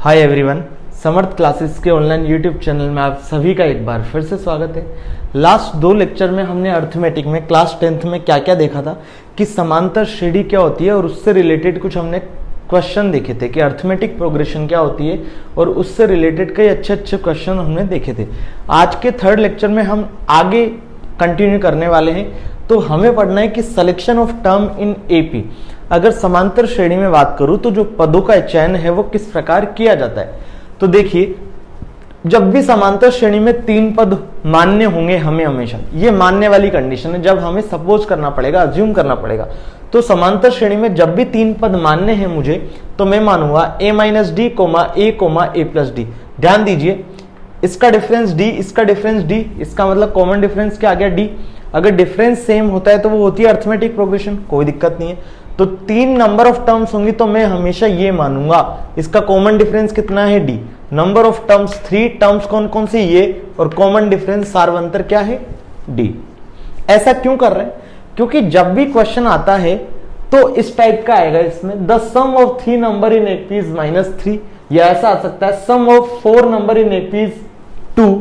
Hi everyone, समर्थ classes के online YouTube channel में आप सभी का एक बार फिर से स्वागत है। लास्ट दो लेक्चर में हमने अर्थमेटिक में क्लास 10th में क्या क्या देखा था कि समांतर श्रेणी क्या होती है और उससे रिलेटेड कुछ हमने क्वेश्चन देखे थे कि अर्थमेटिक प्रोग्रेशन क्या होती है और उससे रिलेटेड कई अच्छे अच्छे क्वेश्चन हमने देखे थे। आज के थर्ड लेक्चर में हम आगे कंटिन्यू करने वाले हैं। तो हमें पढ़ना है कि selection of term in AP. अगर समांतर श्रेणी में बात करूं तो जो पदों का चयन है वो किस प्रकार किया जाता है। तो देखिए, जब भी समांतर श्रेणी में तीन पद मान्य होंगे, हमें हमेशा ये मानने वाली कंडीशन है, जब हमें सपोज करना पड़ेगा, अज्यूम करना पड़ेगा। तो समांतर श्रेणी में जब भी तीन पद मान्य हैं मुझे, तो मैं मानूंगा a minus D coma A plus D. ध्यान दीजिए, इसका डिफरेंस डी, इसका डिफरेंस डी, इसका मतलब कॉमन डिफरेंस क्या आ गया, डी। अगर डिफरेंस सेम होता है तो वो होती है अर्थमेटिक प्रोग्रेशन, कोई दिक्कत नहीं है। तो तीन नंबर ऑफ टर्म्स होंगी तो मैं हमेशा ये मानूंगा इसका कॉमन डिफरेंस कितना है, D. Number of terms, three terms कौन कौन से, ये, और कॉमन डिफरेंस सार्वंतर क्या है, डी। ऐसा क्यों कर रहे हैं? क्योंकि जब भी क्वेश्चन आता है तो इस टाइप का आएगा, इसमें the sum of three number in AP is -3, या ऐसा आ सकता है sum of four number in AP is 2।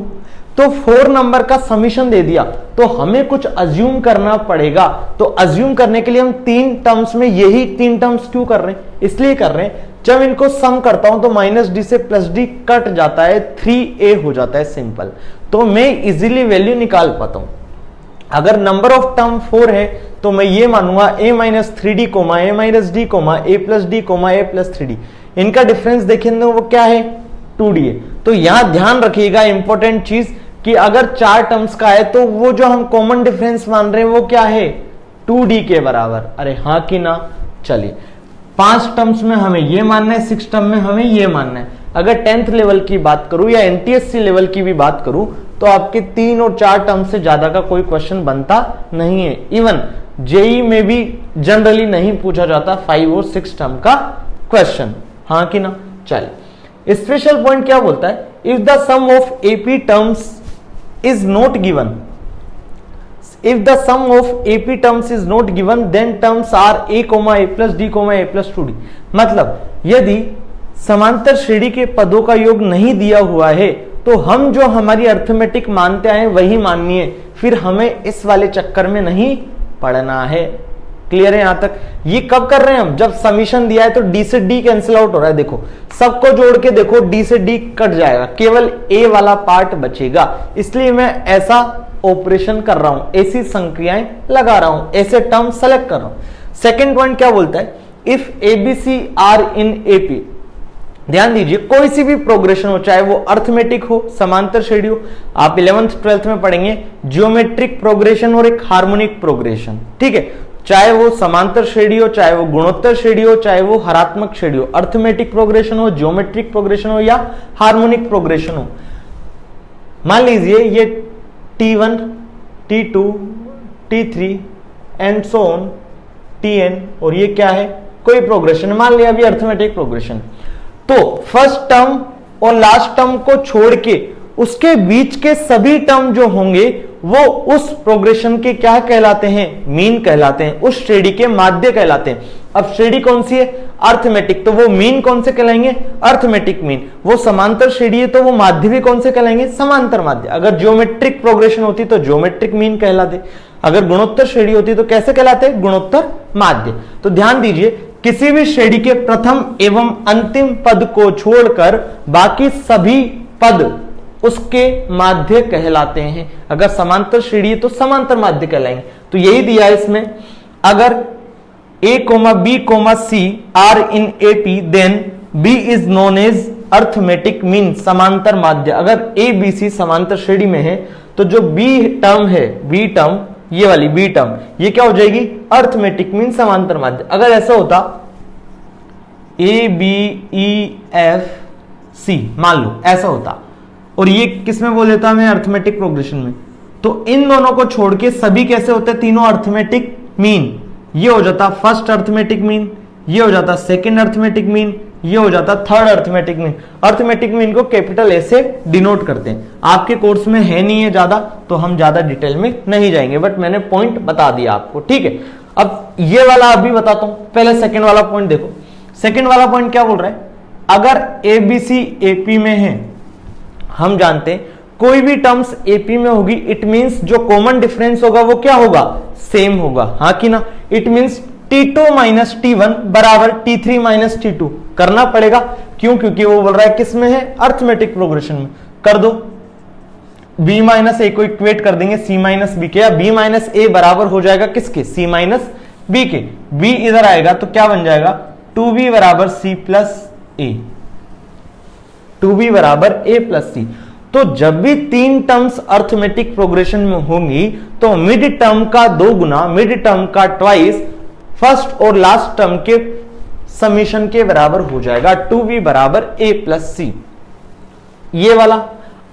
तो 4 नंबर का समीशन दे दिया तो हमें कुछ अज्यूम करना पड़ेगा। तो अज्यूम करने के लिए हम तीन टर्म्स में यही तीन टर्म्स क्यों कर रहे हैं, इसलिए कर रहे हैं जब इनको सम करता हूं तो -d से +d कट जाता है, 3a हो जाता है, सिंपल। तो मैं इजीली वैल्यू निकाल पाता हूं। अगर नंबर ऑफ टर्म 4 है तो मैं ये मानूंगा a minus 3d comma a minus D comma a plus D comma a plus 3d। इनका डिफरेंस देखेंगे वो क्या है, 2d है। तो यहां ध्यान रखिएगा इंपॉर्टेंट चीज कि अगर चार टर्म्स का है तो वो जो हम कॉमन डिफरेंस मान रहे हैं वो क्या है, 2d के बराबर। अरे हाँ कि ना। चलिए, 5 टर्म्स में हमें ये मानना है, 6 टर्म में हमें ये मानना है। अगर 10th लेवल की बात करूं या NTSC लेवल की भी बात करूं तो आपके 3 और 4 टर्म से ज्यादा का कोई क्वेश्चन बनता नहीं है। इवन जेई में भी जनरली नहीं पूछा जाता 5 और 6 टर्म का क्वेश्चन, हाँ कि ना। चलिए, स्पेशल पॉइंट क्या बोलता है, if the sum of AP terms is not given, if the sum of AP terms is not given then terms are a plus d a plus 2d। मतलब यदि समांतर श्रेणी के पदों का योग नहीं दिया हुआ है तो हम जो हमारी अर्थमेटिक मानते आए वही माननी है, फिर हमें इस वाले चक्कर में नहीं पड़ना है। क्लियर है यहां तक। ये कब कर रहे हैं हम, जब समीशन दिया है तो डी से डी कैंसिल आउट हो रहा है। देखो सबको जोड़ के देखो, डी से डी कट जाएगा, केवल ए वाला पार्ट बचेगा। इसलिए मैं ऐसा ऑपरेशन कर रहा हूं, ऐसी संक्रियाएं लगा रहा हूं, ऐसे टर्म सेलेक्ट कर रहा हूं। सेकेंड पॉइंट क्या बोलता है, if ABC are in AP. ध्यान दीजिए, कोई सी भी प्रोग्रेशन हो, चाहे वो अर्थमेटिक हो, समांतर श्रेणी हो, आप 11th 12th में पढ़ेंगे जियोमेट्रिक प्रोग्रेशन और एक हार्मोनिक प्रोग्रेशन, ठीक है। चाहे वो समांतर श्रेणी हो, चाहे वो गुणोत्तर श्रेणी हो, चाहे वो हरात्मक श्रेणी हो, अर्थमेटिक प्रोग्रेशन हो, जियोमेट्रिक प्रोग्रेशन हो या हार्मोनिक प्रोग्रेशन हो। मान लीजिए ये T1, T2, T3 and so on Tn, और ये क्या है, कोई प्रोग्रेशन, मान लिया अभी अर्थमेटिक प्रोग्रेशन। तो फर्स्ट टर्म और लास्ट टर्म को छोड़ के उसके बीच के सभी टर्म जो होंगे वो उस प्रोग्रेशन के क्या कहलाते हैं, मीन कहलाते हैं, उस श्रेणी के माध्य कहलाते हैं। अब श्रेणी कौन सी है, अर्थमेटिक, तो वो मीन कौन से कहलाएंगे, अर्थमेटिक मीन। वो समांतर श्रेणी है तो वो माध्य भी कौन से कहलाएंगे, समांतर माध्य। अगर ज्योमेट्रिक प्रोग्रेशन होती तो ज्योमेट्रिक मीन कहलाते, अगर गुणोत्तर श्रेणी होती तो कैसे कहलाते, गुणोत्तर माध्य। तो ध्यान दीजिए, किसी भी श्रेणी के प्रथम एवं अंतिम पद को छोड़कर बाकी सभी पद उसके माध्य कहलाते हैं। अगर समांतर श्रेणी है तो समांतर माध्य कहलाएंगे। तो यही दिया है इसमें, अगर a, b, c are in AP then b is known as arithmetic mean, समांतर माध्य। अगर a, b, c समांतर श्रेणी में है तो जो b टर्म है, b टर्म, ये वाली b टर्म, ये क्या हो जाएगी, अर्थमेटिक मीन, समांतर माध्य। अगर ऐसा होता a, b, e, f, c, मान लो ऐसा होता, और ये किस में बोल देता मैं, अर्थमेटिक प्रोग्रेशन में, तो इन दोनों को छोड़ के सभी कैसे होते हैं, तीनों अर्थमेटिक मीन। ये हो जाता फर्स्ट अर्थमेटिक मीन, ये हो जाता सेकंड अर्थमेटिक मीन, ये हो जाता third arithmetic mean. Arithmetic mean को कैपिटल ए से डिनोट करते हैं। आपके कोर्स में है नहीं है ज्यादा, तो हम ज्यादा डिटेल में नहीं जाएंगे, बट मैंने पॉइंट बता दिया आपको, ठीक है। अब ये वाला अभी बताता हूं, पहले सेकंड वाला पॉइंट देखो। सेकंड वाला पॉइंट क्या बोल रहा है, अगर ए बी सी एपी में है, हम जानते हैं कोई भी टर्म्स एपी में होगी, इट मींस जो कॉमन डिफरेंस होगा वो क्या होगा, सेम होगा, हाँ कि ना। It means T2 minus T1 बराबर T3 माइनस T2 करना पड़ेगा। क्यों? क्योंकि वो बोल रहा है किस में है, अर्थमेटिक प्रोग्रेशन में। कर दो, b माइनस ए को इक्वेट कर देंगे c माइनस बी के, या b माइनस ए बराबर हो जाएगा किसके, c माइनस बी के। b इधर आएगा तो क्या बन जाएगा, 2b बराबर c प्लस ए, 2b बराबर a प्लस c। तो जब भी तीन टर्म्स अर्थमेटिक प्रोग्रेशन में होंगी तो मिड टर्म का 2 गुना, मिड टर्म का ट्वाइस फर्स्ट और लास्ट टर्म के समीशन के बराबर हो जाएगा, 2b बराबर a प्लस c, ये वाला।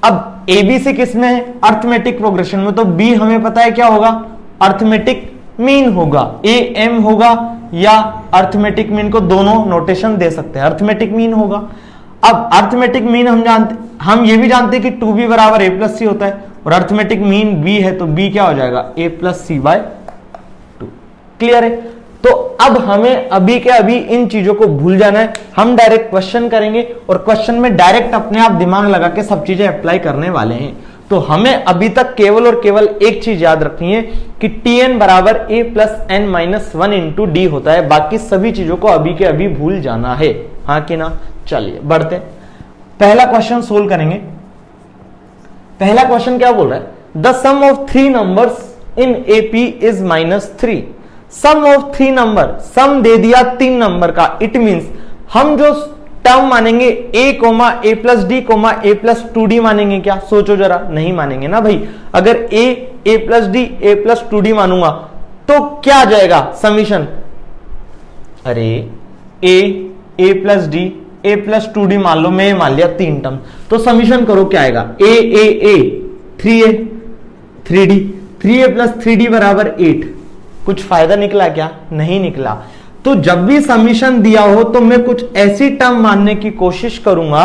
अब एबीसी किस में है, अर्थमेटिक प्रोग्रेशन में, तो b हमें पता है क्या होगा, अर्थमेटिक मीन होगा, a m होगा, या अर्थमेटिक मीन को दोनों नोटेशन दे सकते हैं, अर्थमेटिक मीन होगा। अब अर्थमेटिक मीन हम ये भी जानते हैं कि 2b बराबर a प्लस सी होता है, और अर्थमेटिक मीन b है तो b क्या हो जाएगा, a plus C by 2। Clear है? तो अब हमें अभी के अभी इन चीजों को भूल जाना है, हम डायरेक्ट क्वेश्चन करेंगे और क्वेश्चन में डायरेक्ट अपने आप दिमाग लगा के सब चीजें अप्लाई करने वाले हैं। तो हमें अभी तक केवल और केवल एक चीज याद रखनी है कि Tn बराबर a plus n minus 1 into D होता है, बाकी सभी चीजों को अभी के अभी भूल जाना है, हाँ कि ना। चलिए बढ़ते, पहला क्वेश्चन सोल्व करेंगे। पहला क्वेश्चन क्या बोल रहा है, the sum of 3 numbers in AP is -3। Sum of 3 number, sum दे दिया 3 नंबर का, इट मींस हम जो टर्म मानेंगे a comma a plus D comma a plus 2d मानेंगे क्या, सोचो जरा, नहीं मानेंगे ना भाई। अगर a plus D a plus 2d मानूंगा तो क्या आ जाएगा समीशन, अरे a plus D a plus 2d मान लो, मैं मान लिया 3 टर्म, तो समीशन करो क्या आएगा, a 3a 3d, 3a plus 3d बराबर 8। कुछ फायदा निकला क्या, नहीं निकला। तो जब भी समीशन दिया हो तो मैं कुछ ऐसी टर्म मानने की कोशिश करूंगा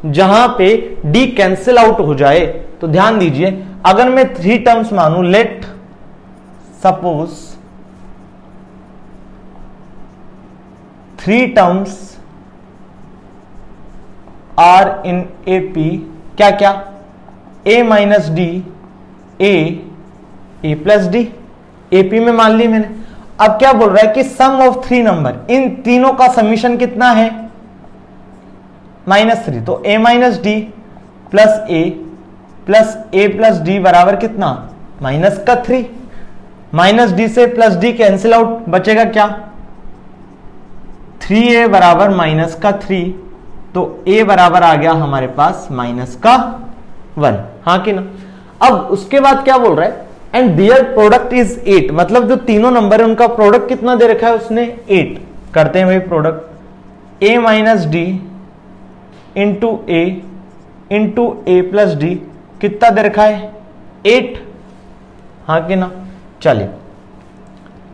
जहां पे d कैंसिल आउट हो जाए। तो ध्यान दीजिए, अगर मैं 3 टर्म्स मानूं, let suppose 3 terms are in AP, क्या क्या, a minus d, a plus d, AP में मान ली मैंने। अब क्या बोल रहा है कि सम ऑफ 3 नंबर, इन तीनों का समीशन कितना है, -3। तो a minus D plus a plus D बराबर कितना, -3। माइनस डी से प्लस डी कैंसिल आउट, बचेगा क्या, 3a बराबर -3, तो a बराबर आ गया हमारे पास -1, हाँ कि ना। अब उसके बाद क्या बोल रहा है, एंड दियर प्रोडक्ट इज 8, मतलब जो तीनों नंबर है उनका प्रोडक्ट कितना दे रखा है उसने, 8। करते हैं भाई product, a minus D into a plus D कितना दे रखा है, 8, हाँ कि ना। चलिए,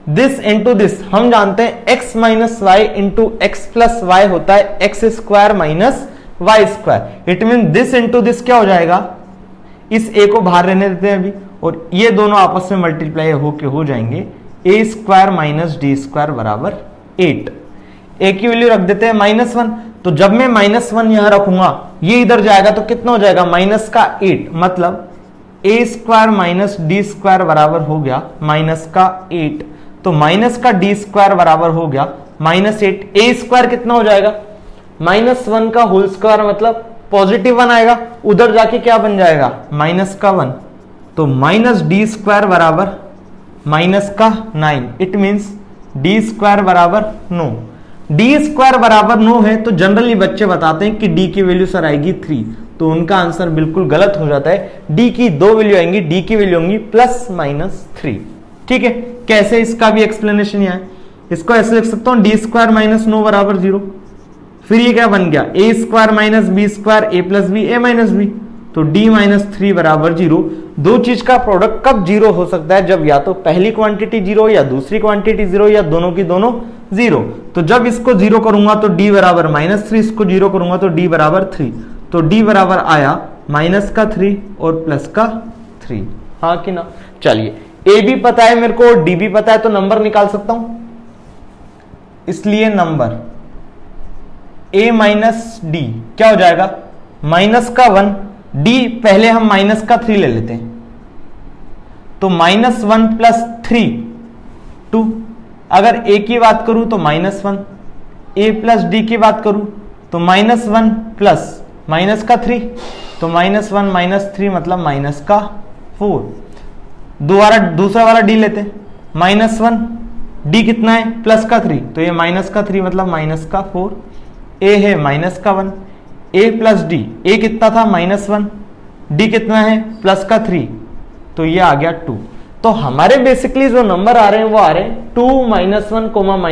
दिस इंटू दिस हम जानते हैं x minus Y into X plus वाई होता है X square minus Y square. It mean this into this क्या हो जाएगा, इस a को बाहर रहने देते हैं अभी, और ये दोनों आपस में मल्टीप्लाई होके हो जाएंगे a square minus D square बराबर 8। a की वैल्यू रख देते हैं -1, तो जब मैं -1 यहां रखूंगा ये इधर जाएगा तो कितना हो जाएगा, -8, मतलब a square minus D square बराबर हो गया -8, तो माइनस का डी स्क्वायर बराबर हो गया -8। a स्क्वायर कितना हो जाएगा, -1 का होल स्क्वायर, मतलब +1 आएगा, उधर जाके क्या बन जाएगा, -1, तो माइनस डी स्क्वायर बराबर -9। इट मींस डी स्क्वायर बराबर 9। डी स्क्वायर बराबर 9 है तो जनरली बच्चे बताते हैं कि डी की वैल्यू सर आएगी 3, तो उनका आंसर बिल्कुल गलत हो जाता है। डी की 2 वैल्यू आएंगी, डी की वैल्यू होंगी +-3। ठीक है, कैसे, इसका भी एक्सप्लेनेशन यहाँ है। इसको ऐसे लिख सकता हूं, डी स्क्वायर माइनस 9 बराबर 0। फिर ये क्या बन गया, a square minus B square a plus B a minus B, तो d माइनस 3 बराबर 0। दो चीज का प्रोडक्ट कब 0 हो सकता है, जब या तो पहली क्वांटिटी 0 या दूसरी क्वांटिटी 0 या दोनों की दोनों 0। तो जब इसको 0 करूंगा तो d बराबर -3, इसको 0 करूंगा तो d बराबर 3, तो d बराबर आया -3 और +3, हाँ कि ना। चलिए, a भी पता है मेरे को और d भी पता है, तो नंबर निकाल सकता हूं। इसलिए नंबर a माइनस डी क्या हो जाएगा, माइनस का 1, d पहले हम माइनस का 3 ले लेते हैं, तो -1 प्लस 3 2। अगर a की बात करूं तो -1, a प्लस डी की बात करूं तो -1 प्लस माइनस का 3, तो -1 माइनस 3 मतलब माइनस का 4। दोबारा दूसरा वाला d लेते हैं, -1, d कितना है प्लस का 3, तो ये माइनस का 3 मतलब माइनस का 4। a है माइनस का 1, a प्लस डी, a कितना था -1, d कितना है प्लस का 3, तो ये आ गया 2। तो हमारे बेसिकली जो नंबर आ रहे हैं वो आ रहे हैं 2 -1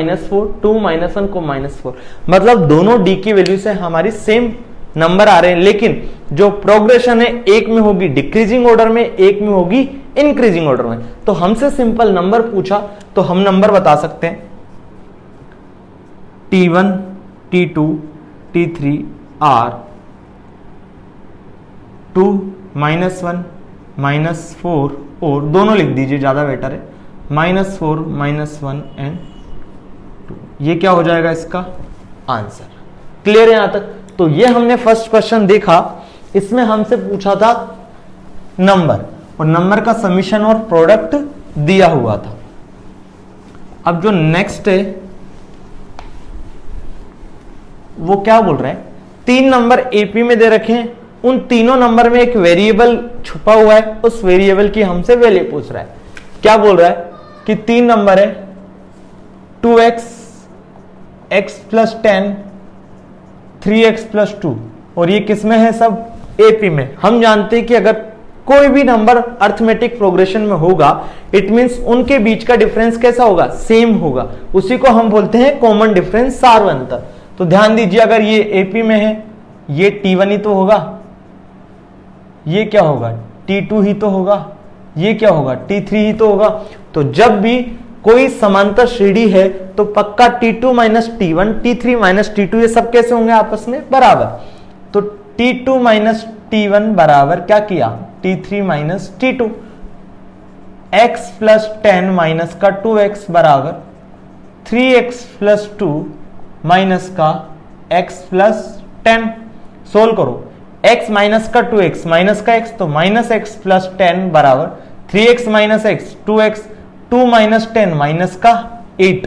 -4, 2 -1 -4, मतलब दोनों d की वैल्यू से हमारी सेम नंबर आ रहे हैं, लेकिन जो प्रोग्रेशन है एक में होगी डिक्रीजिंग ऑर्डर में, एक में होगी इंक्रीजिंग ऑर्डर में। तो हमसे सिंपल नंबर पूछा तो हम नंबर बता सकते हैं T1 T2 T3 आर 2 -1 -4 और दोनों लिख दीजिए, ज्यादा बेटर है, -4 -1 एंड 2। ये क्या हो जाएगा इसका आंसर। क्लियर है यहां तक? तो ये हमने फर्स्ट क्वेश्चन देखा, इसमें हमसे पूछा था नंबर, और नंबर का समीशन और प्रोडक्ट दिया हुआ था। अब जो नेक्स्ट है वो क्या बोल रहे हैं, 3 नंबर एपी में दे रखे हैं, उन तीनों नंबर में एक वेरिएबल छुपा हुआ है, उस वेरिएबल की हमसे वैल्यू पूछ रहा है। क्या बोल रहा है कि 3 नंबर है 2x, x plus 10, 3x plus 2, और ये किसमें है, सब एपी में। हम जानते हैं कि अगर कोई भी नंबर अर्थमेटिक प्रोग्रेशन में होगा, इट मींस उनके बीच का डिफरेंस कैसा होगा, सेम होगा, उसी को हम बोलते हैं कॉमन डिफरेंस, सार्वंतर। तो ध्यान दीजिए, अगर ये एपी में है, ये T1 ही तो होगा, ये क्या होगा T2 ही तो होगा, ये क्या होगा T3 ही तो होगा। तो जब भी कोई समांतर श्रेणी है तो पक्का T2 minus T1, T3 minus T2, ये सब कैसे होंगे आपस में बराबर। तो T2 माइनस T1 बराबर क्या किया, T3 minus T2। x plus 10 minus का 2x बराबर 3x प्लस 2 माइनस का x प्लस 10। सोल्व करो, x माइनस का 2x माइनस का x, तो माइनस x प्लस 10 बराबर 3x minus x 2x, 2 minus 10 minus का 8,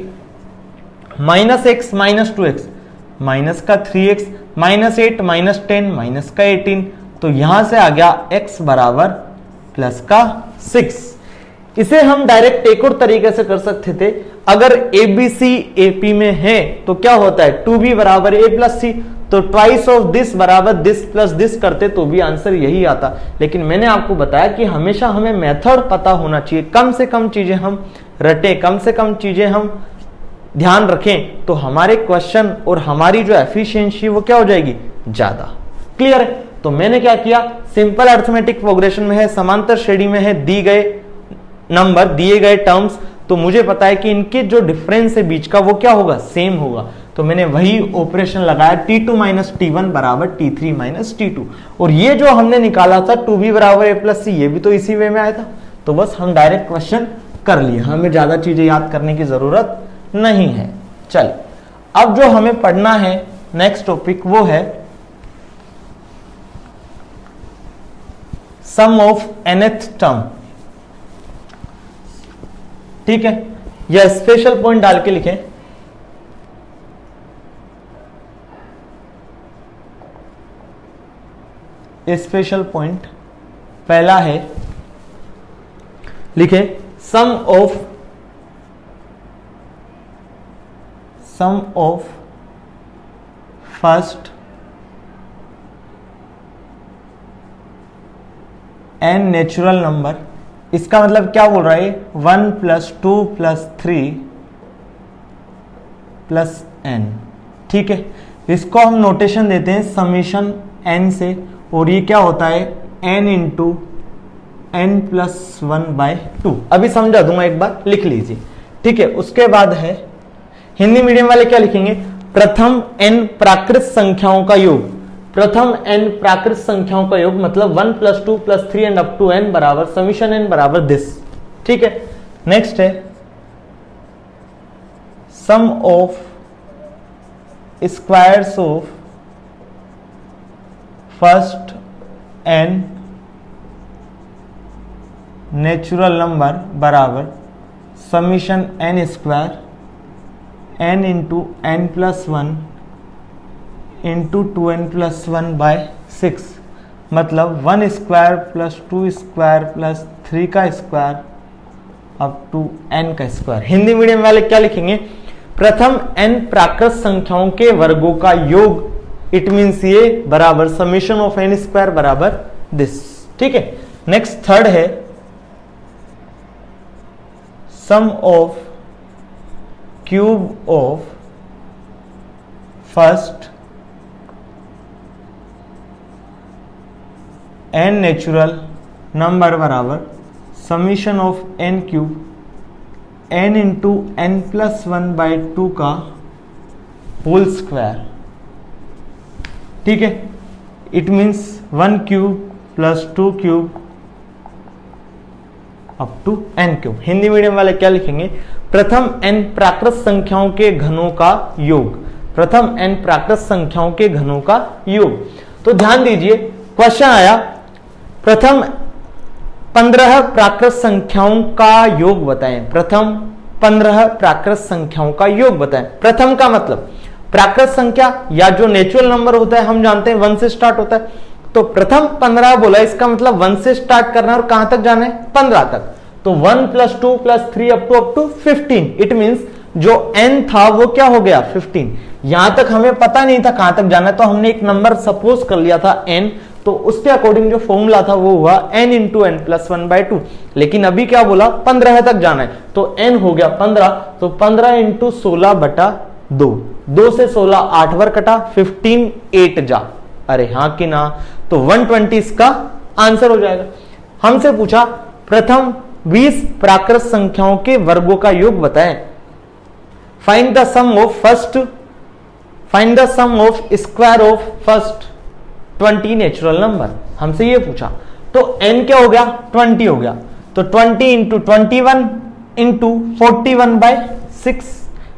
minus x minus 2x minus का 3x माइनस 8 माइनस 10 माइनस का 18। तो यहां से आ गया x बराबर प्लस का 6। इसे हम डायरेक्ट एक और तरीके से कर सकते थे, अगर ABC AP में है तो क्या होता है 2B बराबर A प्लस C, तो ट्वाइस ऑफ दिस बराबर दिस प्लस दिस करते तो भी आंसर यही आता। लेकिन मैंने आपको बताया कि हमेशा हमें मेथड पता होना चाहिए, कम से कम चीजें हम रटें, कम से कम चीजें हम ध्यान रखें, तो हमारे क्वेश्चन और हमारी जो एफिशिएंसी वो क्या हो जाएगी, ज्यादा। क्लियर है? तो मैंने क्या किया, सिंपल अर्थमेटिक प्रोग्रेशन में है, समांतर श्रेणी में है, दी गए नंबर, दिए गए टर्म्स, तो मुझे पता है कि इनके जो डिफरेंस है बीच का वो क्या होगा, सेम होगा। तो मैंने वही ऑपरेशन लगाया, T2 माइनस T1 बराबर T3 माइनस T2। और ये जो हमने निकाला था 2B बराबर A प्लस C, ये भी तो इसी वे में आया था। तो बस हम डायरेक्ट क्वेश्चन कर लिए, हमें ज्यादा चीजें याद करने की जरूरत नहीं है। चल, अब जो हमें पढ़ना है नेक्स्ट टॉपिक वो है सम ऑफ nth टर्म। ठीक है, यह स्पेशल पॉइंट डाल के लिखें, स्पेशल पॉइंट पहला है, लिखे sum of first n natural number. इसका मतलब क्या बोल रहा है, 1 प्लस 2 प्लस 3 प्लस n। ठीक है, इसको हम नोटेशन देते हैं समीशन n से, और ये क्या होता है n इंटू n प्लस 1/2। अभी समझा दूंगा, एक बार लिख लीजिए। ठीक है, उसके बाद है हिंदी मीडियम वाले क्या लिखेंगे, प्रथम n प्राकृत संख्याओं का योग। प्रथम n प्राकृत संख्याओं का योग मतलब 1 plus 2 plus 3 and up to n बराबर समीशन n बराबर दिस। ठीक है, नेक्स्ट है sum of squares of first n natural number बराबर summation n square n into n plus 1 into 2n plus 1 by 6, मतलब 1 स्क्वायर प्लस 2 स्क्वायर प्लस 3 का square up to n का square. Hindi medium वाले क्या लिखेंगे? प्रथम n प्राकृत संख्याओं के वर्गों का योग, इट मीन्स ये बराबर समीशन ऑफ n स्क्वायर बराबर दिस। ठीक है, नेक्स्ट थर्ड है sum of cube of first n natural number बराबर summation of n cube n into n plus 1 by 2 का होल स्क्वायर। ठीक है, it means 1 cube plus 2 cube up to n cube. Hindi medium वाले क्या लिखेंगे? प्रथम n प्राकृत संख्याओं के घनों का योग, प्रथम n प्राकृत संख्याओं के घनों का योग। तो ध्यान दीजिए, क्वेश्चन आया प्रथम 15 प्राकृत संख्याओं का योग बताएं, प्रथम 15 प्राकृत संख्याओं का योग बताएं। प्रथम का मतलब प्राकृत संख्या या जो नेचुरल नंबर होता है हम जानते हैं 1 से स्टार्ट होता है, तो प्रथम 15 बोला, इसका मतलब 1 से स्टार्ट करना है और कहां तक जाना है? 15 तक। तो 1 plus 2 plus 3 up to 15, it means जो n था वो क्या हो गया? 15। यहां तक हमें पता नहीं था कहां तक जाना है, तो हमने एक नंबर सपोज कर लिया था n, तो उसके अकॉर्डिंग जो फॉर्मूला था वो हुआ n into n plus 1 by 2। लेकिन अभी क्या बोला? 15 तक जाना है, तो n हो गया 15, तो 15 इंटू 16 बटा 2, 2 से 16 8 बार कटा, 15 8 जा, अरे हाँ कि ना, तो 120 इसका आंसर हो जाएगा। हमसे पूछा प्रथम 20 प्राकृत संख्याओं के वर्गों का योग बताएं, find the sum of first, find the sum of square of first 20 natural number, हमसे ये पूछा। तो n क्या हो गया? 20 हो गया, तो 20 इंटू 21 इंटू 41 बाय 6,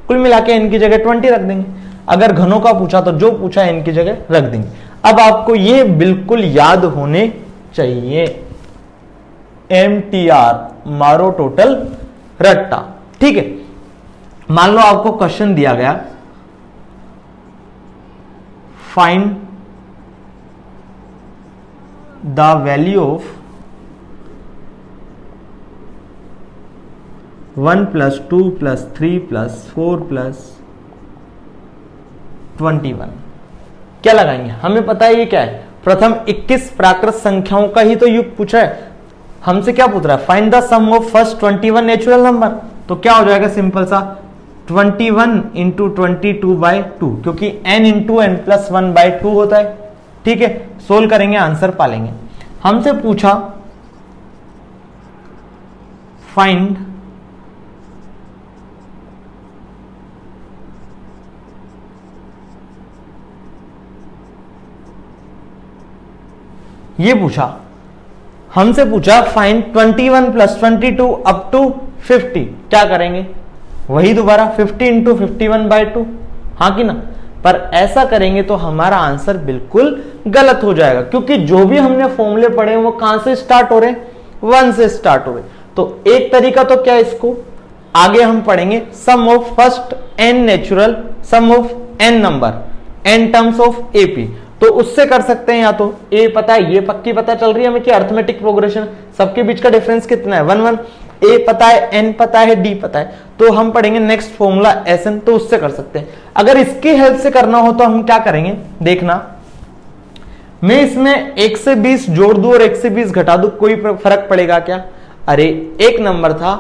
कुल मिला के n की जगह 20 रख देंगे। अगर घनों का पूछा तो जो पूछा n की जगह रख देंगे। अब आपको ये बिल्कुल याद होने चाहिए, MTR मारो टोटल रट्टा। ठीक है, मान लो आपको क्वेश्चन दिया गया find the value of 1 plus 2 plus 3 plus 4 plus 21, क्या लगाएंगे? हमें पता है ये क्या है, प्रथम 21 प्राकृत संख्याओं का ही तो योग पूछा है। हमसे क्या पूछ रहा है? Find the sum of first 21 natural number, तो क्या हो जाएगा? सिंपल सा 21 इंटू 22 बाई 2, क्योंकि n into n plus 1 by 2 होता है। ठीक है, सोल्व करेंगे आंसर पालेंगे। हमसे पूछा फाइंड ये पूछा, हमसे पूछा फाइंड 21 प्लस 22 अप टू 50, क्या करेंगे? वही दोबारा 50 इंटू 51 बाई 2, हाँ कि ना? पर ऐसा करेंगे तो हमारा आंसर बिल्कुल गलत हो जाएगा, क्योंकि जो भी हमने फॉर्मूले पढ़े हैं वो कहां से स्टार्ट हो रहे हैं? 1 से स्टार्ट हो रहे। तो एक तरीका तो क्या, इसको आगे हम पढ़ेंगे sum of first n natural, sum of n number, n terms of AP, तो उससे कर सकते हैं। या तो a पता है, ये पक्की पता चल रही है हमें कि अर्थमेटिक प्रोग्रेशन, सबके बीच का डिफरेंस कितना है? 1 1, a पता है, n पता है, d पता है, तो हम पढ़ेंगे नेक्स्ट फॉर्मूला Sn, तो उससे कर सकते हैं। अगर इसकी हेल्प से करना हो तो हम क्या करेंगे देखना, मैं इसमें 1 से 20 जोड़ दूं और 1 से 20 घटा दूं, कोई फर्क पड़ेगा क्या? अरे एक नंबर था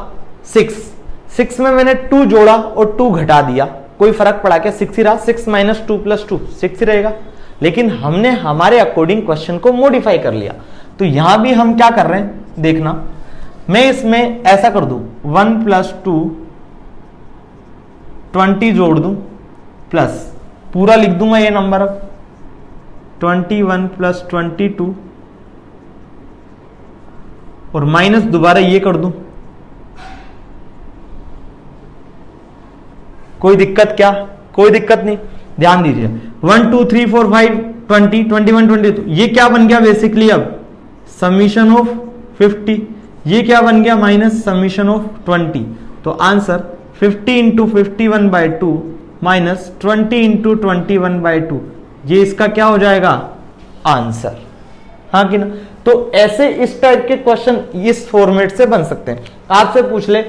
6 में मैंने 2 जोड़ा और 2 घटा दिया, कोई फर्क पड़ा क्या? 6 ही रहा, 6 माइनस 2 प्लस 2 6 ही रहेगा। लेकिन हमने हमारे अकॉर्डिंग क्वेश्चन को मॉडिफाई कर लिया, तो यहां भी हम क्या कर रहे हैं देखना, मैं इसमें ऐसा कर दूं 1 प्लस 2 20 जोड़ दूं प्लस पूरा लिख दूंगा ये नंबर, अब 21 प्लस 22 और माइनस दोबारा ये कर दूं, कोई दिक्कत क्या? कोई दिक्कत नहीं। ध्यान दीजिए 1 2 3 4 5 20 21 22, ये क्या बन गया बेसिकली अब समीशन ऑफ 50, ये क्या बन गया माइनस समीशन ऑफ 20। तो आंसर 50 इंटू 51/2 माइनस 20 इंटू 21/2, ये इसका क्या हो जाएगा आंसर, हाँ कि ना। तो ऐसे इस टाइप के क्वेश्चन इस फॉर्मेट से बन सकते हैं। आपसे पूछ ले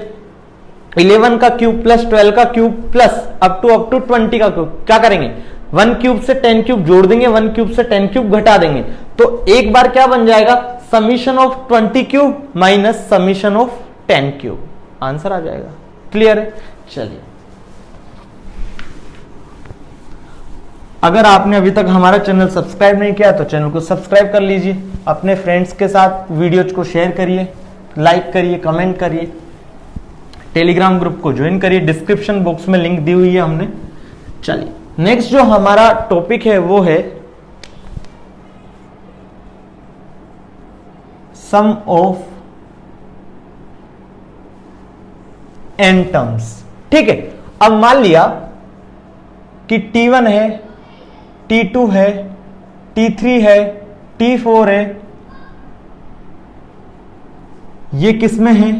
11 का क्यूब प्लस 12 का क्यूब प्लस अप टू 20 का क्यूब, क्या करेंगे 1 क्यूब से 10 क्यूब जोड़ देंगे, 1 क्यूब से 10 क्यूब घटा देंगे, तो एक बार क्या बन जाएगा summation of 20 cube minus summation of 10 cube, answer आ जाएगा। क्लियर है? चलिए, अगर आपने अभी तक हमारा चैनल सब्सक्राइब नहीं किया तो चैनल को सब्सक्राइब कर लीजिए, अपने फ्रेंड्स के साथ वीडियोज को शेयर करिए, लाइक करिए, कमेंट करिए, टेलीग्राम ग्रुप को ज्वाइन करिए, डिस्क्रिप्शन बॉक्स में लिंक दी हुई है हमने। चलिए, नेक्स्ट जो हमारा टॉपिक है वो है सम ऑफ n टर्म्स। ठीक है, अब मान लिया कि T1 है, T2 है, T3 है, T4 है, ये किसमें है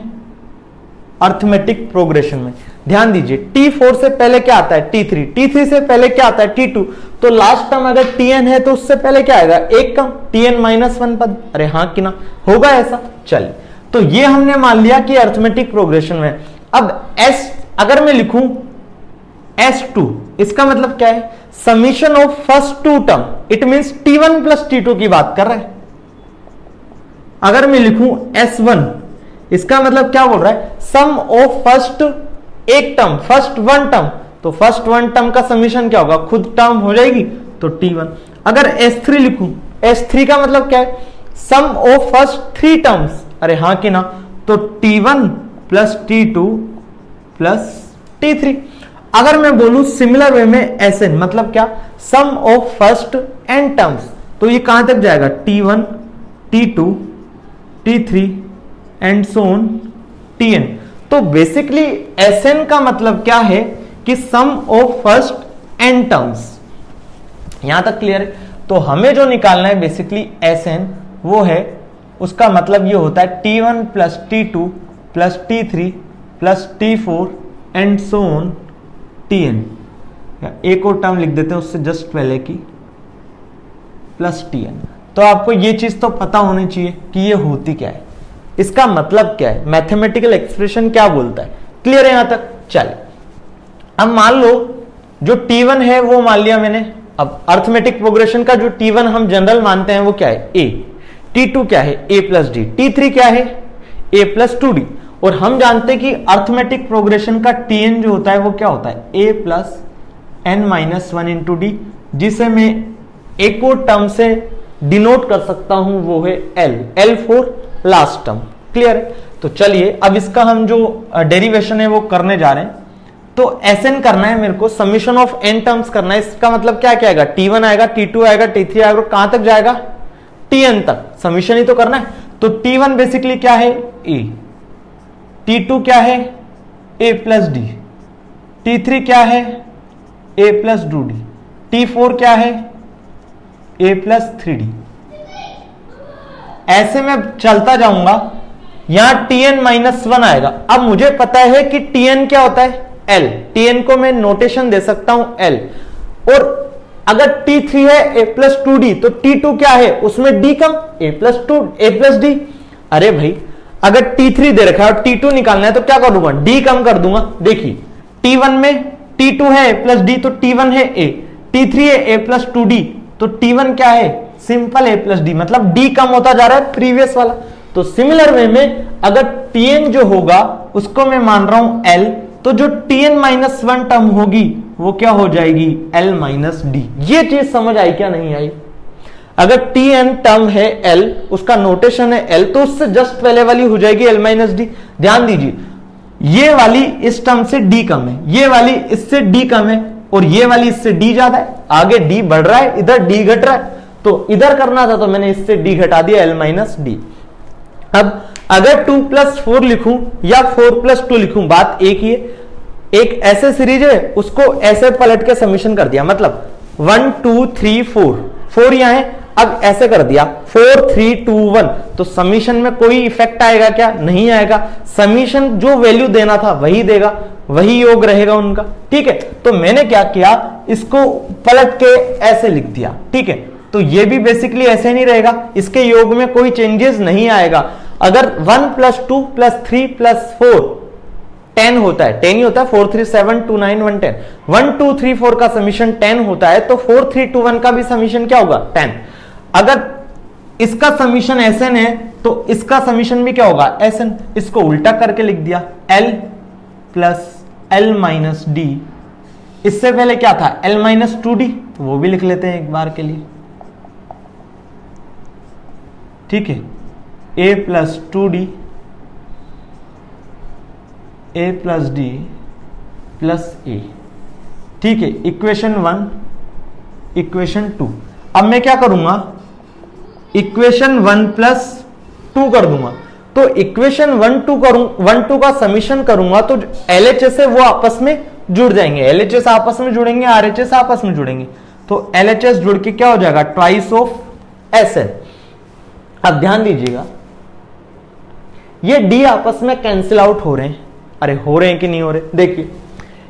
अर्थमेटिक प्रोग्रेशन में। ध्यान दीजिए T4 से पहले क्या आता है T3, T3 से पहले क्या आता है T2, तो लास्ट टर्म अगर Tn है तो उससे पहले क्या आएगा एक टर्म Tn-1 पद, अरे हाँ कि ना, होगा ऐसा। चलिए, तो ये हमने मान लिया कि अर्थमेटिक प्रोग्रेशन में। अब S अगर मैं लिखूं S2, इसका मतलब क्या है summation of first two term, it means T1 प्लस T2 की बात कर रहा है। अगर मैं लिखूं S1, इसका मतलब क्या बोल रहा है सम ऑफ फर्स्ट एक टर्म, फर्स्ट वन टर्म, तो फर्स्ट वन टर्म का समीशन क्या होगा खुद टर्म हो जाएगी तो T1। अगर S3 लिखूं, S3 का मतलब क्या है sum of first three terms, अरे हाँ कि ना, तो T1 प्लस T2 प्लस T3। अगर मैं बोलूं सिमिलर वे में Sn, मतलब क्या सम ऑफ फर्स्ट n टर्म्स, तो ये कहां तक जाएगा T1 T2 T3 and so on Tn। तो बेसिकली Sn का मतलब क्या है कि सम ऑफ फर्स्ट n टर्म्स। यहां तक क्लियर है? तो हमें जो निकालना है बेसिकली Sn, वो है उसका मतलब ये होता है T1 प्लस T2 plus T3 plus T4 and so on Tn। एक और टर्म लिख देते हैं उससे जस्ट पहले की प्लस Tn। तो आपको ये चीज तो पता होनी चाहिए कि ये होती क्या है, इसका मतलब क्या है, मैथमेटिकल एक्सप्रेशन क्या बोलता है। क्लियर है यहां तक? चलिए, अब मान लो जो T1 है वो मान लिया मैंने। अब अर्थमेटिक प्रोग्रेशन का जो T1 हम जनरल मानते हैं वो क्या है A, T2 क्या है A प्लस डी, T3 क्या है A प्लस 2D। और हम जानते हैं कि अर्थमेटिक प्रोग्रेशन का Tn जो होता है वो क्या होता है A plus n-1 into D, जिसे मैं एक और टर्म से डिनोट कर सकता हूं वो है L for last term. Clear है? तो चलिए अब इसका हम जो डेरिवेशन है वो करने जा रहे हैं। तो Sn करना है मेरे को, समीशन ऑफ n टर्म्स करना है। इसका मतलब क्या क्या आएगा T1 आएगा, T2 आएगा, T3 आएगा, कहां तक जाएगा Tn तक, समीशन ही तो करना है। तो T1 बेसिकली क्या है A, T2 क्या है A प्लस डी, T3 क्या है A प्लस 2D, T4 क्या है A प्लस 3D। ऐसे में चलता जाऊंगा, यहां Tn-1 आएगा। अब मुझे पता है कि Tn क्या होता है L, Tn को मैं नोटेशन दे सकता हूं L। और अगर T3 है A प्लस 2D, तो T2 क्या है उसमें D come A plus D। अरे भाई अगर T3 दे रखा है और T2 निकालना है तो क्या करूंगा D कम कर दूंगा। देखिए T1 में T2 है A प्लस D, तो T1 है A, T3 है A प्लस 2D, तो T1 क्या है सिंपल A प्लस डी, मतलब D कम होता जा रहा है प्रीवियस वाला। तो सिमिलर वे में अगर Tn जो होगा उसको मैं मान रहा हूं L, तो जो Tn-1 टर्म होगी वो क्या हो जाएगी L माइनस डी। ये चीज समझ आई क्या नहीं आई? अगर Tn टर्म है L, उसका नोटेशन है L, तो उससे जस्ट पहले वाली हो जाएगी L माइनस डी। ध्यान दीजिए ये वाली इस टर्म से D कम है, ये वाली इससे D कम है, और ये वाली इससे D ज्यादा है। आगे D बढ़ रहा है, इधर D घट रहा है, तो इधर करना था तो मैंने इससे D घटा दिया L माइनस डी। अब अगर 2 प्लस 4 लिखूं या 4 प्लस 2 लिखूं, बात एक ही है। एक ऐसे सीरीज है उसको ऐसे पलट के समीशन कर दिया, मतलब 1 2 3 4 यहां है, अब ऐसे कर दिया 4 3 2 1, तो समीशन में कोई इफेक्ट आएगा क्या? नहीं आएगा। समीशन जो वैल्यू देना था वही देगा, वही योग रहेगा उनका। ठीक है, तो मैंने क्या किया, इसको पलट के ऐसे लिख दिया। ठीक है, तो ये भी बेसिकली ऐसे नहीं रहेगा, इसके योग में कोई चेंजेस नहीं आएगा। अगर 1 + 2 + 3 + 4 10 होता है, 10 ही होता है, 4 3 7 2 9 1 10, 1 2 3 4 का समीशन 10 होता है, तो 4 3 2 1 का भी समीशन क्या होगा? 10। अगर इसका समीशन Sn है तो इसका समीशन भी क्या होगा? Sn। इसको उल्टा करके लिख दिया, L + L - D। इससे पहले क्या था? L - 2D, तो वो भी लिख लेते हैं एक बार के लिए। ठीक है, A + 2D A + D + A। ठीक है, इक्वेशन 1, इक्वेशन 2। अब मैं क्या करूंगा, इक्वेशन 1 + 2 कर दूंगा। तो इक्वेशन 1 2 का समीशन करूंगा तो LHS है वो आपस में जुड़ जाएंगे, LHS आपस में जुड़ेंगे, RHS आपस में जुड़ेंगे, तो LHS जुड़ के क्या हो जाएगा? Twice of SN। अब ध्यान दीजिएगा, ये D आपस में कैंसिल आउट हो रहे हैं। अरे हो रहे हैं कि नहीं हो रहे? देखिए,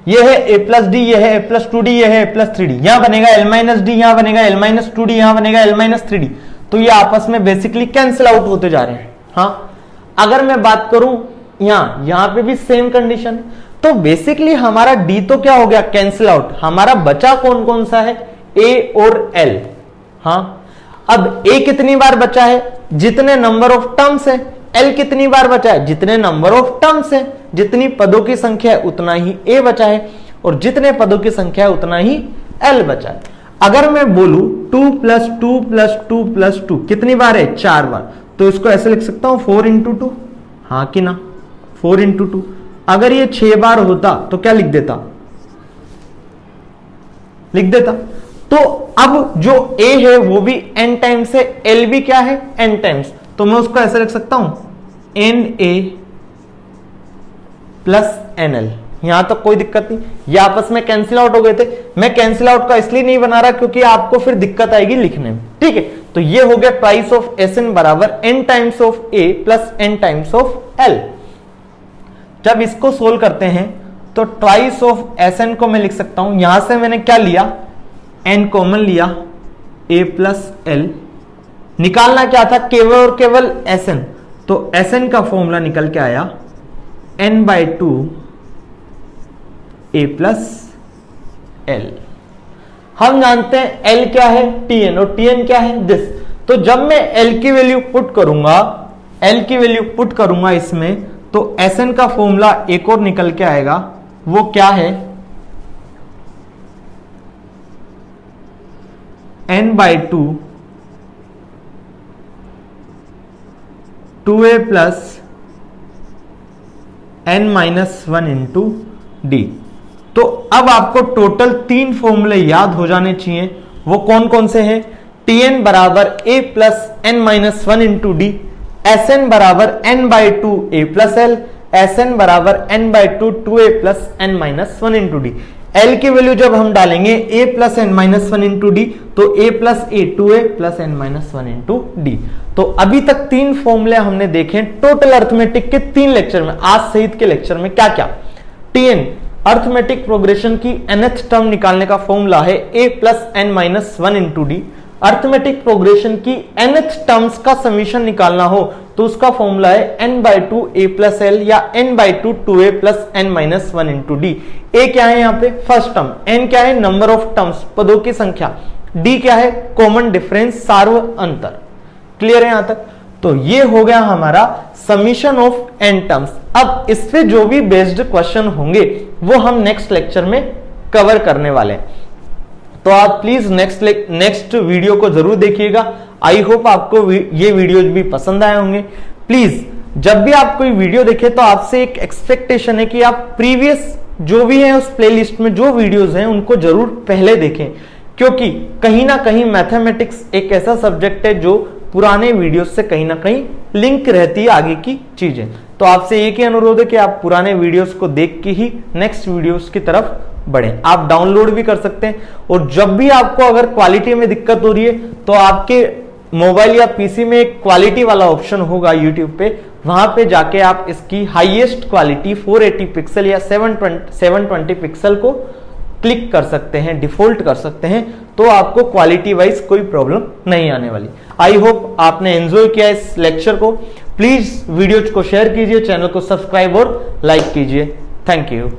ये है A + D, ये है A + 2D, ये है A + 3D, यहां बनेगा L - D, यहां बनेगा L - 2D, यहां बनेगा L - 3D। तो ये आपस में बेसिकली कैंसिल आउट होते जा रहे हैं। हाँ, अगर मैं बात करूं यहां पे भी सेम कंडीशन, तो बेसिकली हमारा D तो क्या हो गया? Cancel out. हमारा बचा कौन कौन सा है? A और L। हाँ, अब A कितनी बार बचा है? जितने नंबर ऑफ टर्म्स है। L कितनी बार बचा है? जितने नंबर ऑफ टर्म्स है। जितनी पदों की संख्या है उतना ही A बचा है, और जितने पदों की संख्या है उतना ही L बचा है। अगर मैं बोलूं 2 + 2 + 2 + 2 कितनी बार है? 4 बार। तो इसको ऐसे लिख सकता हूं 4 × 2। हाँ कि ना? 4 × 2। अगर ये 6 बार होता तो क्या लिख देता? तो अब जो A है वो भी n टाइम्स है, L भी क्या है? n times. तो मैं उसको ऐसे लिख सकता हूं NA + NL। यहां तक कोई दिक्कत नहीं, ये आपस में कैंसिल आउट हो गए थे। मैं कैंसिल आउट का इसलिए नहीं बना रहा क्योंकि आपको फिर दिक्कत आएगी लिखने में। ठीक है, तो ये हो गया twice of Sn = n times of A + n times of L। जब इसको सोल्व करते हैं तो ट्वाइस ऑफ Sn को मैं लिख सकता हूं, यहां से मैंने क्या लिया? n कॉमन लिया, A + L। निकालना क्या था? केवल और केवल Sn। तो Sn का फॉर्मूला निकल के आया n/2 A + L। हम जानते हैं L क्या है? Tn, और Tn क्या है? दिस। तो जब मैं L की वैल्यू पुट करूंगा इसमें, तो Sn का फॉर्मूला एक और निकल के आएगा, वो क्या है? n/2 2A + n - 1 × D। तो अब आपको टोटल 3 फॉर्मूले याद हो जाने चाहिए। वो कौन कौन से हैं? Tn = A + n - 1 × D, Sn = n/2 A + L, Sn = n/2 2A + n - 1 × D। L की वैल्यू जब हम डालेंगे A + n - 1 × D, तो A + A 2A + n - 1 × D। तो अभी तक 3 फॉर्मूले हमने देखे टोटल अर्थमेटिक के 3 लेक्चर में। आज सहित के लेक्चर में क्या क्या? Tn अर्थमेटिक प्रोग्रेशन की nth टर्म निकालने का फॉर्मूला है A + n - 1 × D। Arithmetic progression की nth टर्म्स का समीशन निकालना हो तो उसका फॉर्मूला है n/2 A + L या n/2 2A + n - 1 × D। A क्या है? यहाँ पे फर्स्ट टर्म। n क्या है? नंबर ऑफ टर्म्स, पदों की संख्या। D क्या है? कॉमन डिफरेंस, सार्व अंतर। क्लियर है यहां तक? तो ये हो गया हमारा समीशन ऑफ n टर्म्स। अब इससे जो भी बेस्ड क्वेश्चन होंगे वो हम नेक्स्ट लेक्चर में कवर करने वाले हैं। तो आप प्लीज नेक्स्ट वीडियो को जरूर देखिएगा। आई होप आपको ये वीडियोज भी पसंद आए होंगे। प्लीज जब भी आप कोई वीडियो देखें तो आपसे एक एक्सपेक्टेशन है कि आप प्रीवियस जो भी है उस प्लेलिस्ट में जो वीडियोज हैं उनको जरूर पहले देखें, क्योंकि कहीं ना कहीं मैथमेटिक्स एक ऐसा सब्जेक्ट है जो पुराने वीडियो से कहीं ना कहीं लिंक रहती है आगे की चीजें। तो आपसे एक ही अनुरोध है कि आप पुराने वीडियोस को देख के ही नेक्स्ट वीडियोस की तरफ बढ़ें। आप डाउनलोड भी कर सकते हैं, और जब भी आपको अगर क्वालिटी में दिक्कत हो रही है तो आपके मोबाइल या पीसी में एक क्वालिटी वाला ऑप्शन होगा यूट्यूब पे, वहां पे जाके आप इसकी हाईएस्ट क्वालिटी 480 पिक्सल या 720 पिक्सल को क्लिक कर सकते हैं, डिफॉल्ट कर सकते हैं, तो आपको क्वालिटी वाइज कोई प्रॉब्लम नहीं आने वाली। आई होप आपने एंजॉय किया इस लेक्चर को। प्लीज वीडियो को शेयर कीजिए, चैनल को सब्सक्राइब और लाइक कीजिए। Thank you.